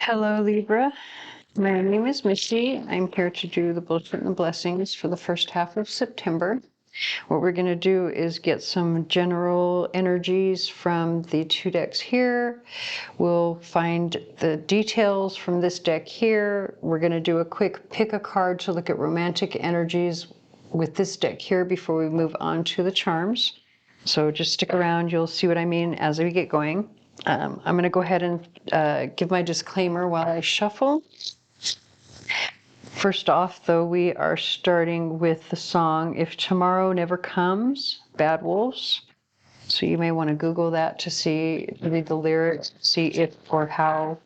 Hello, Libra. My name is Missy. I'm here to do the bullshit and the blessings for the first half of September. What we're going to do is get some general energies from the two decks here. We'll find the details from this deck here. We're going to do a quick pick a card to look at romantic energies with this deck here before we move on to the charms. So just stick around. You'll see what I mean as we get going. I'm going to go ahead and give my disclaimer while I shuffle. First off, though, we are starting with the song If Tomorrow Never Comes, Bad Wolves. So you may want to Google that to see, read the lyrics, see if or how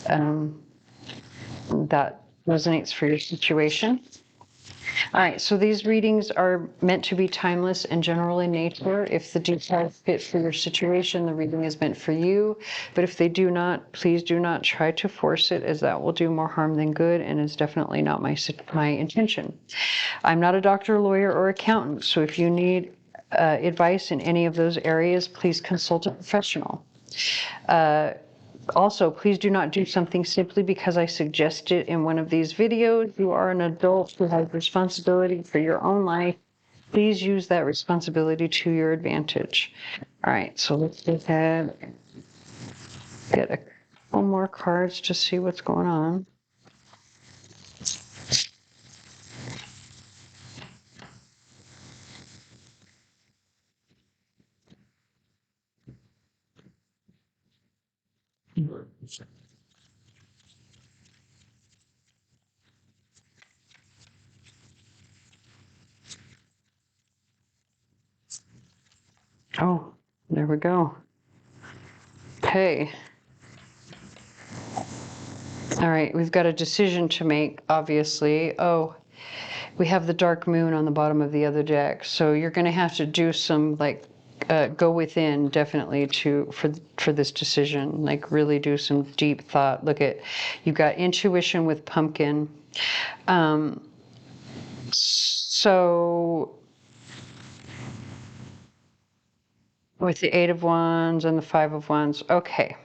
that resonates for your situation. All right, so these readings are meant to be timeless and general in nature. If the details fit for your situation, the reading is meant for you. But if they do not, please do not try to force it, as that will do more harm than good and is definitely not my intention. I'm not a doctor, lawyer, or accountant, so if you need advice in any of those areas, please consult a professional. Also, please do not do something simply because I suggest it in one of these videos. You are an adult who has responsibility for your own life. Please use that responsibility to your advantage. All right, so let's go ahead and get a couple more cards to see what's going on. Oh, there we go. Okay. All right, we've got a decision to make, obviously. Oh, we have the dark moon on the bottom of the other deck. So you're going to have to do some, like, go within, definitely, for this decision. Like, really do some deep thought. Look at, you've got intuition with pumpkin. So with the 8 of Wands and the 5 of Wands, okay.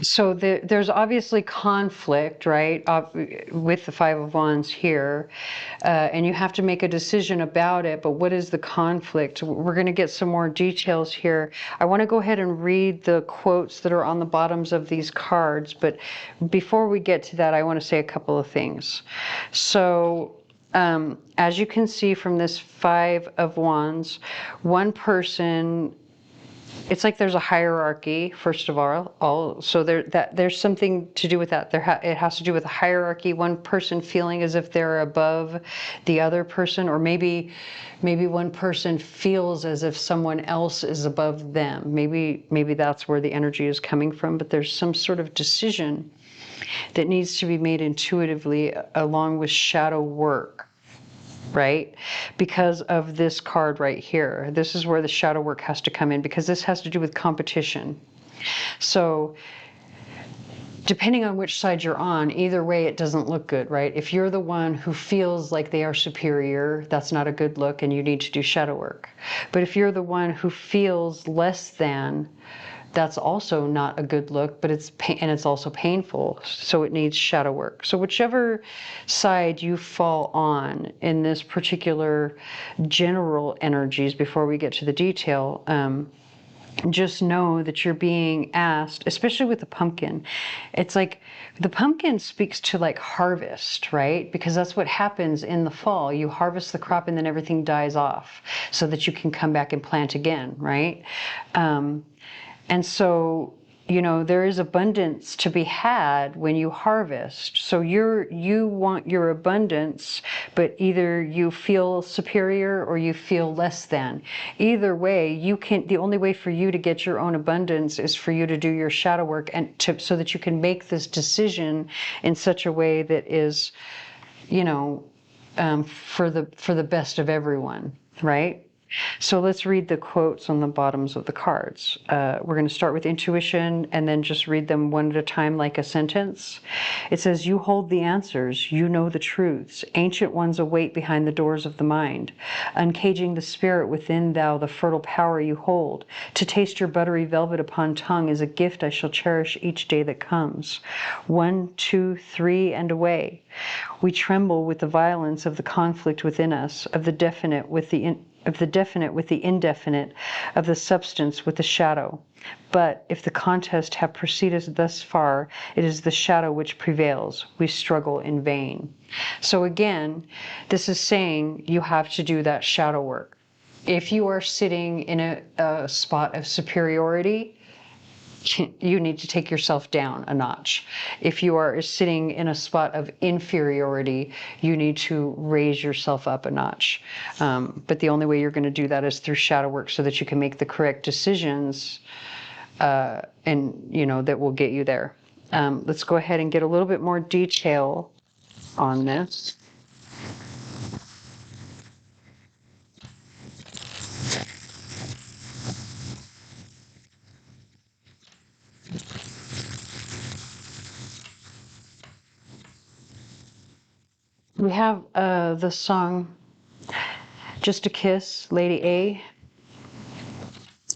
So there's obviously conflict, right, with the 5 of Wands here, and you have to make a decision about it, but what is the conflict? We're going to get some more details here. I want to go ahead and read the quotes that are on the bottoms of these cards, but before we get to that, I want to say a couple of things. So as you can see from this 5 of Wands, one person, it's like there's a hierarchy, first of all. So there's something to do with that. It has to do with a hierarchy. One person feeling as if they're above the other person, or maybe one person feels as if someone else is above them. Maybe that's where the energy is coming from. But there's some sort of decision that needs to be made intuitively, along with shadow work. Right? Because of this card right here. This is where the shadow work has to come in, because this has to do with competition. So depending on which side you're on, either way it doesn't look good, right? If you're the one who feels like they are superior, that's not a good look and you need to do shadow work. But if you're the one who feels less than, that's also not a good look, but it's also painful, so it needs shadow work. So whichever side you fall on in this particular general energies, before we get to the detail, just know that you're being asked, especially with the pumpkin. It's like the pumpkin speaks to like harvest, right? Because that's what happens in the fall. You harvest the crop and then everything dies off so that you can come back and plant again, right? And so, you know, there is abundance to be had when you harvest. So you want your abundance, but either you feel superior or you feel less than. Either way, the only way for you to get your own abundance is for you to do your shadow work, and so that you can make this decision in such a way that is, you know, for the best of everyone, right? So let's read the quotes on the bottoms of the cards. We're going to start with intuition and then just read them one at a time like a sentence. It says, you hold the answers, you know the truths. Ancient ones await behind the doors of the mind. Uncaging the spirit within thou, the fertile power you hold. To taste your buttery velvet upon tongue is a gift I shall cherish each day that comes. 1, 2, 3, and away. We tremble with the violence of the conflict within us, of the definite with the indefinite, of the substance with the shadow. But if the contest have proceeded thus far, it is the shadow which prevails. We struggle in vain. So again, this is saying you have to do that shadow work. If you are sitting in a spot of superiority, you need to take yourself down a notch. If you are sitting in a spot of inferiority, you need to raise yourself up a notch. But the only way you're going to do that is through shadow work, so that you can make the correct decisions, and that will get you there. Let's go ahead and get a little bit more detail on this. We have the song Just a Kiss, Lady A.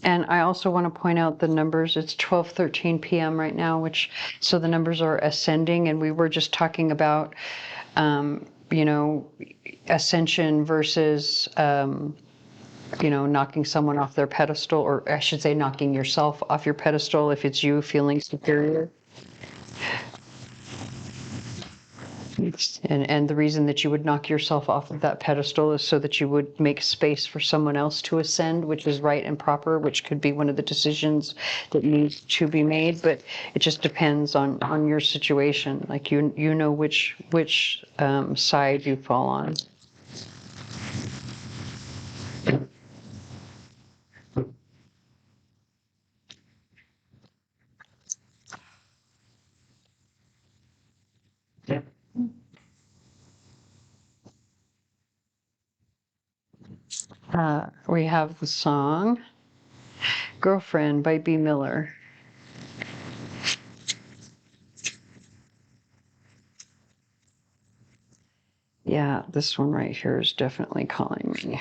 And I also want to point out the numbers. It's 12:13 p.m. right now, so the numbers are ascending, and we were just talking about, ascension versus, knocking someone off their pedestal, or I should say knocking yourself off your pedestal if it's you feeling superior. And the reason that you would knock yourself off of that pedestal is so that you would make space for someone else to ascend, which is right and proper, which could be one of the decisions that needs to be made. But it just depends on your situation. Like you know which side you fall on. We have the song Girlfriend by B. Miller. Yeah, this one right here is definitely calling me.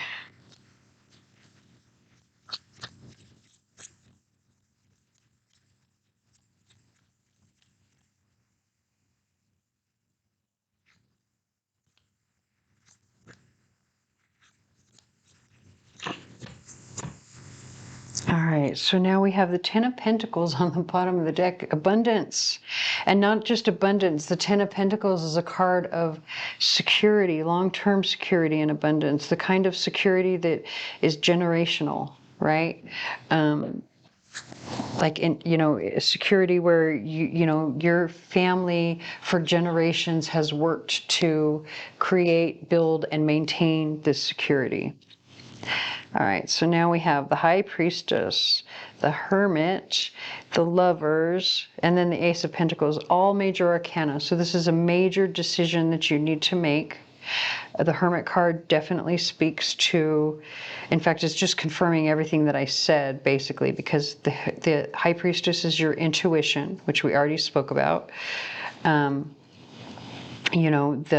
All right, so now we have the Ten of Pentacles on the bottom of the deck. Abundance. And not just abundance. The Ten of Pentacles is a card of security, long-term security and abundance. The kind of security that is generational, right? Like in security where your family for generations has worked to create, build, and maintain this security. All right, so now we have the High Priestess, the Hermit, the Lovers, and then the Ace of Pentacles, all major arcana. So this is a major decision that you need to make. The Hermit card definitely speaks to, in fact, it's just confirming everything that I said, basically, because the High Priestess is your intuition, which we already spoke about. The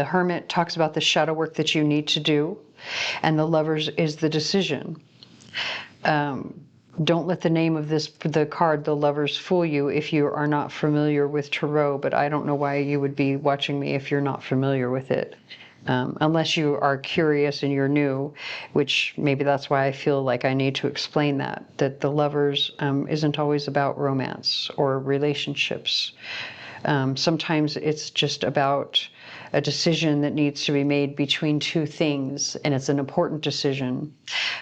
Hermit talks about the shadow work that you need to do. And the Lovers is the decision. Don't let the name of the card, the Lovers, fool you if you are not familiar with Tarot, but I don't know why you would be watching me if you're not familiar with it. Unless you are curious and you're new, which maybe that's why I feel like I need to explain that the Lovers isn't always about romance or relationships. Sometimes it's just about a decision that needs to be made between two things, and it's an important decision.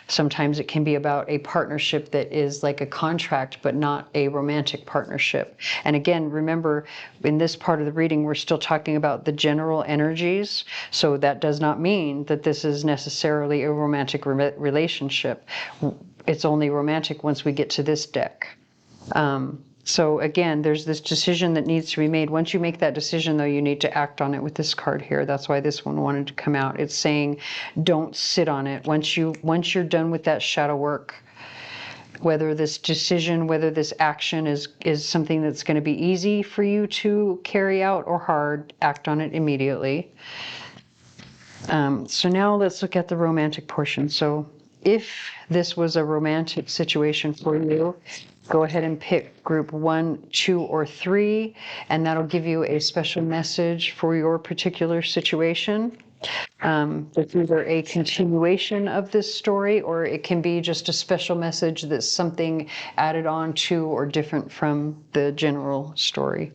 Sometimes it can be about a partnership that is like a contract, but not a romantic partnership. And again, remember, in this part of the reading, we're still talking about the general energies. So that does not mean that this is necessarily a romantic relationship. It's only romantic once we get to this deck. So again, there's this decision that needs to be made. Once you make that decision, though, you need to act on it with this card here. That's why this one wanted to come out. It's saying, don't sit on it. Once you're done with that shadow work, whether this decision, whether this action is something that's going to be easy for you to carry out or hard, act on it immediately. So now let's look at the romantic portion. So if this was a romantic situation for you, go ahead and pick group 1, 2, or 3, and that'll give you a special message for your particular situation. It's either a continuation of this story, or it can be just a special message that's something added on to or different from the general story.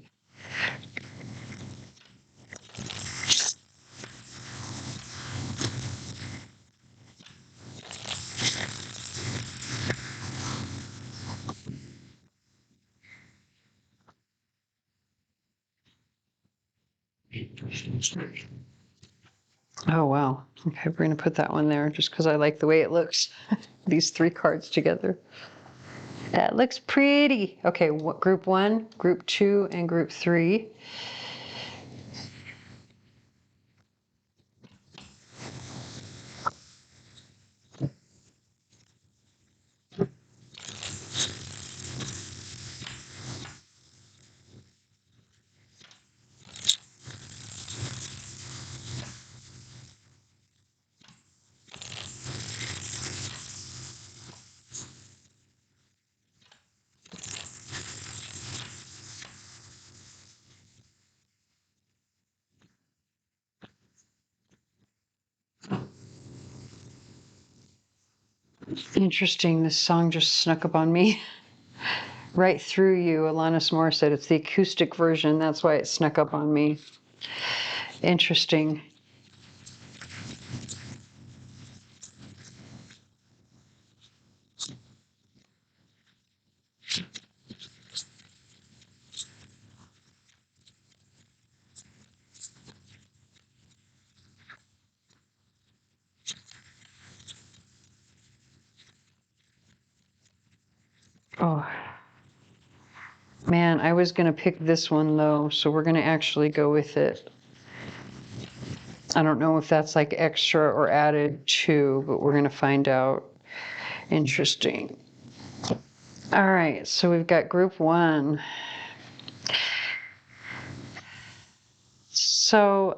Oh, wow. Okay, we're going to put that one there just because I like the way it looks. These 3 cards together. That looks pretty. Okay, group 1, group 2, and group 3. Interesting, this song just snuck up on me. Right Through You, Alanis Morissette. It's the acoustic version, that's why it snuck up on me. Interesting. Oh, man, I was going to pick this one, though, so we're going to actually go with it. I don't know if that's like extra or added to, but we're going to find out. Interesting. All right, so we've got group 1. So,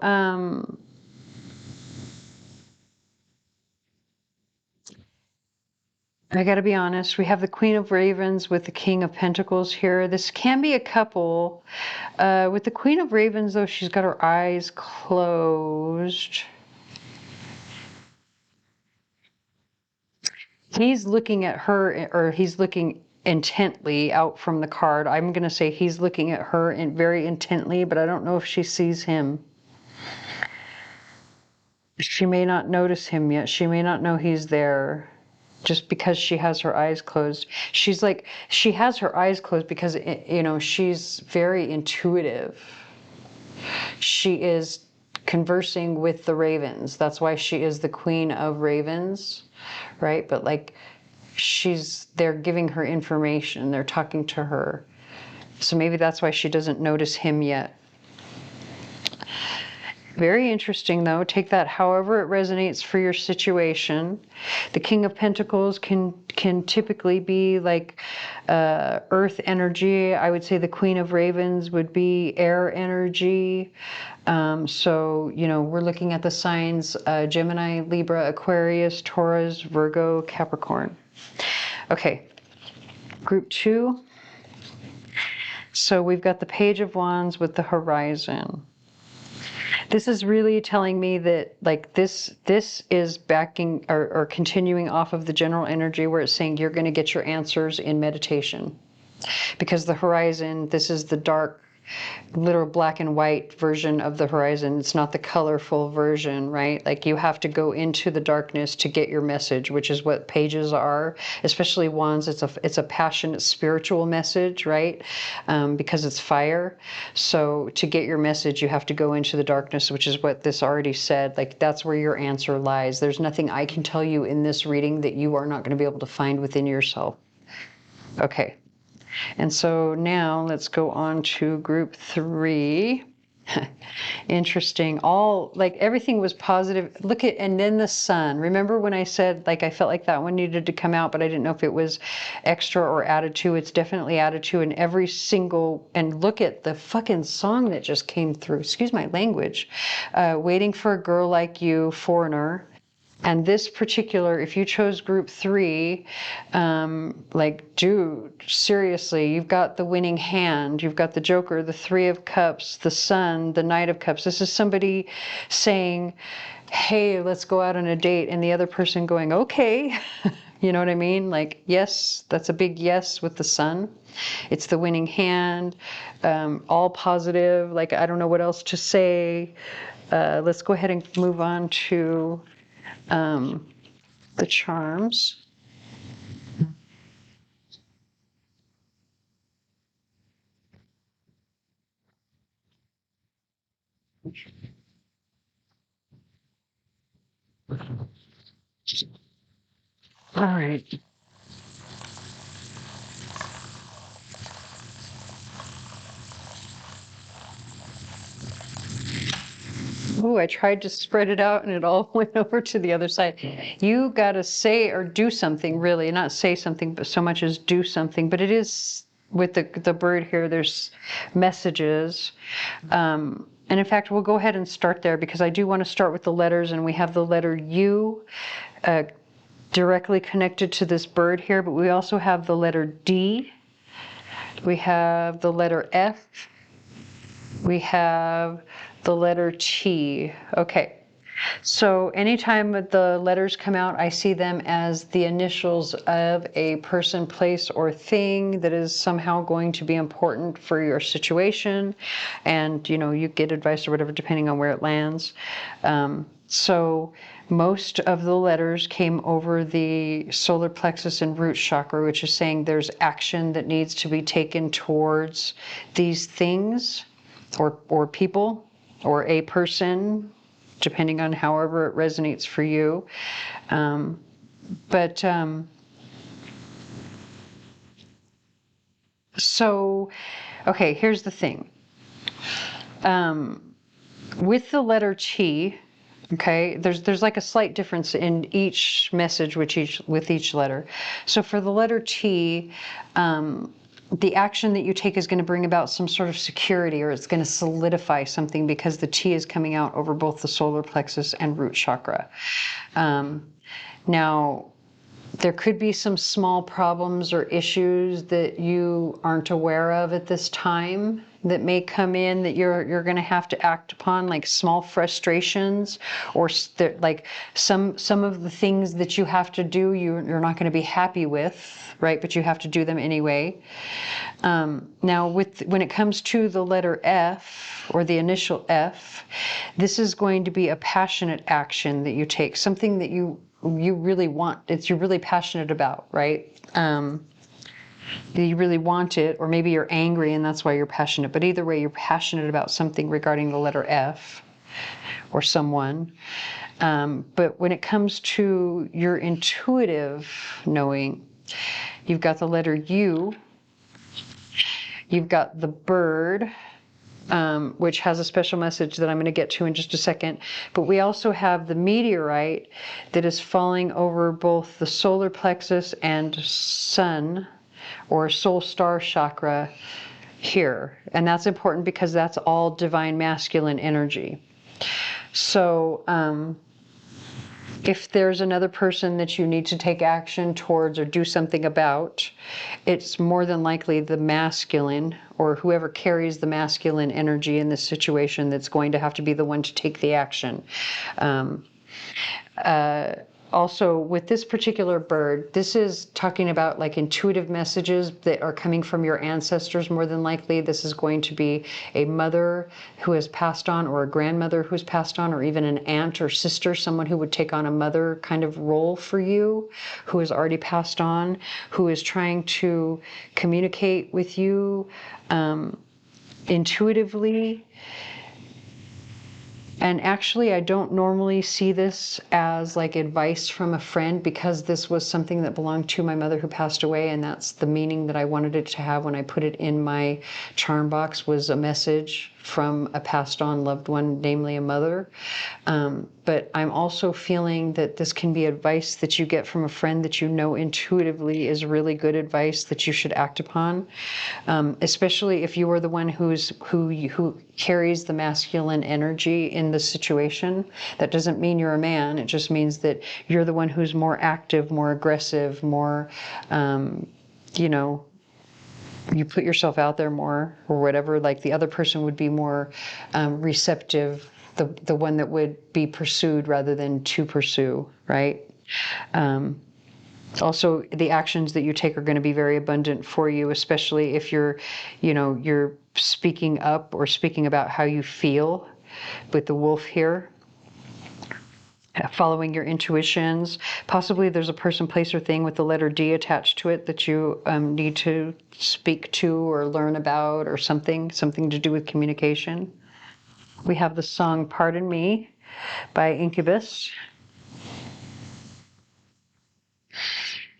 I got to be honest, we have the Queen of Ravens with the King of Pentacles here. This can be a couple. With the Queen of Ravens, though, she's got her eyes closed. He's looking at her, or he's looking intently out from the card. I'm going to say he's looking at her very intently, but I don't know if she sees him. She may not notice him yet. She may not know he's there. Just because she has her eyes closed. She's like, she has her eyes closed because, you know, she's very intuitive. She is conversing with the ravens. That's why she is the Queen of Ravens, right? But like, they're giving her information. They're talking to her. So maybe that's why she doesn't notice him yet. Very interesting, though. Take that however it resonates for your situation. The King of Pentacles can typically be like earth energy. I would say the Queen of Ravens would be air energy. So, you know, we're looking at the signs Gemini, Libra, Aquarius, Taurus, Virgo, Capricorn. Okay, group 2. So we've got the Page of Wands with the Horizon. This is really telling me that like this is backing or continuing off of the general energy where it's saying you're going to get your answers in meditation. Because the horizon, this is the dark, literal black and white version of the horizon. It's not the colorful version, right? Like you have to go into the darkness to get your message, which is what pages are, especially wands. It's a passionate spiritual message, right? Because it's fire. So to get your message, you have to go into the darkness, which is what this already said. Like that's where your answer lies. There's nothing I can tell you in this reading that you are not going to be able to find within yourself. Okay. And so now let's go on to group 3. Interesting. All like everything was positive. Look at, and then the sun. Remember when I said like I felt like that one needed to come out, but I didn't know if it was extra or added to. It's definitely added to in every single. And look at the fucking song that just came through. Excuse my language. Waiting for a girl like you, foreigner. And this particular, if you chose group 3, like, dude, seriously, you've got the winning hand, you've got the Joker, the 3 of Cups, the Sun, the Knight of Cups. This is somebody saying, hey, let's go out on a date, and the other person going, okay. You know what I mean? Like, yes, that's a big yes with the Sun. It's the winning hand, all positive. Like, I don't know what else to say. Let's go ahead and move on to the charms. All right. Ooh, I tried to spread it out and it all went over to the other side. You got to say or do something, really, not say something, but so much as do something. But it is with the bird here, there's messages. And in fact, we'll go ahead and start there because I do want to start with the letters, and we have the letter U directly connected to this bird here, but we also have the letter D. We have the letter F. We have the letter T. Okay. So anytime the letters come out, I see them as the initials of a person, place, or thing that is somehow going to be important for your situation. And, you know, you get advice or whatever, depending on where it lands. So most of the letters came over the solar plexus and root chakra, which is saying there's action that needs to be taken towards these things or people or a person, depending on however it resonates for you. So, okay, here's the thing. With the letter T, okay, there's like a slight difference in each message with each letter. So for the letter T, the action that you take is going to bring about some sort of security, or it's going to solidify something because the T is coming out over both the solar plexus and root chakra. Now, there could be some small problems or issues that you aren't aware of at this time that may come in that you're going to have to act upon, like small frustrations, or like some of the things that you have to do you're not going to be happy with, right? But you have to do them anyway. Now, when it comes to the letter F or the initial F, this is going to be a passionate action that you take, something that you really want, you're really passionate about, right? You really want it, or maybe you're angry and that's why you're passionate. But either way, you're passionate about something regarding the letter F or someone. But when it comes to your intuitive knowing, you've got the letter U, you've got the bird, which has a special message that I'm going to get to in just a second. But we also have the meteorite that is falling over both the solar plexus and sun or soul star chakra here. And that's important because that's all divine masculine energy. So if there's another person that you need to take action towards or do something about, it's more than likely the masculine or whoever carries the masculine energy in this situation that's going to have to be the one to take the action. Also, with this particular bird, this is talking about like intuitive messages that are coming from your ancestors. More than likely, this is going to be a mother who has passed on, or a grandmother who's passed on, or even an aunt or sister, someone who would take on a mother kind of role for you, who has already passed on, who is trying to communicate with you intuitively. And actually, I don't normally see this as like advice from a friend, because this was something that belonged to my mother who passed away, and that's the meaning that I wanted it to have when I put it in my charm box, was a message from a passed on loved one, namely a mother. But I'm also feeling that this can be advice that you get from a friend that you know intuitively is really good advice that you should act upon, especially if you are the one who carries the masculine energy in the situation. That doesn't mean you're a man. It just means that you're the one who's more active, more aggressive, more, you know, you put yourself out there more or whatever. Like the other person would be more receptive, the one that would be pursued rather than to pursue, right? Also, the actions that you take are going to be very abundant for you, especially if you're, you're speaking up or speaking about how you feel with the wolf here. Following your intuitions. Possibly there's a person, place, or thing with the letter D attached to it that you need to speak to or learn about, or something to do with communication. We have the song Pardon Me by Incubus.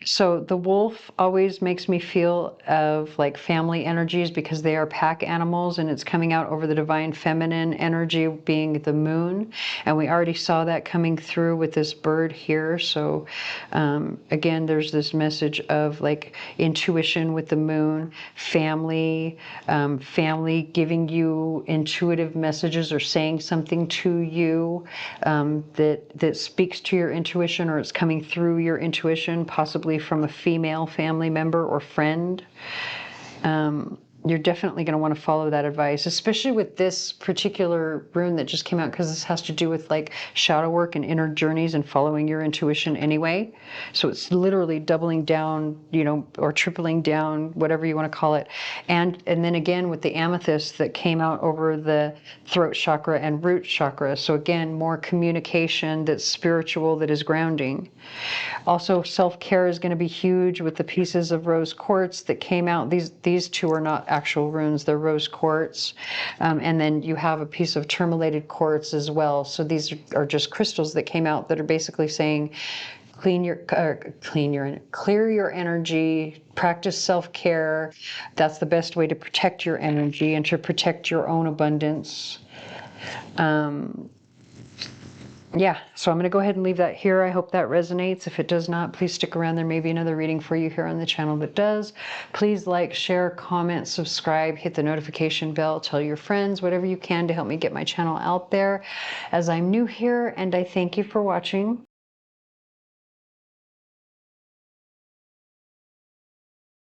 So the wolf always makes me feel of like family energies, because they are pack animals, and it's coming out over the divine feminine energy being the moon. And we already saw that coming through with this bird here. So again, there's this message of like intuition with the moon, family, family giving you intuitive messages or saying something to you that speaks to your intuition, or it's coming through your intuition, possibly from a female family member or friend. You're definitely going to want to follow that advice, especially with this particular rune that just came out, because this has to do with like shadow work and inner journeys and following your intuition anyway. So it's literally doubling down, or tripling down, whatever you want to call it. And then again with the amethyst that came out over the throat chakra and root chakra. So again, more communication that's spiritual, that is grounding. Also, self-care is going to be huge with the pieces of rose quartz that came out. These two are not actual runes, they're rose quartz. And then you have a piece of tourmalated quartz as well. So these are just crystals that came out that are basically saying, clear your energy, practice self-care. That's the best way to protect your energy and to protect your own abundance. Yeah, so I'm going to go ahead and leave that here. I hope that resonates. If it does not, please stick around. There may be another reading for you here on the channel that does. Please like, share, comment, subscribe, hit the notification bell, tell your friends, whatever you can to help me get my channel out there, as I'm new here, and I thank you for watching.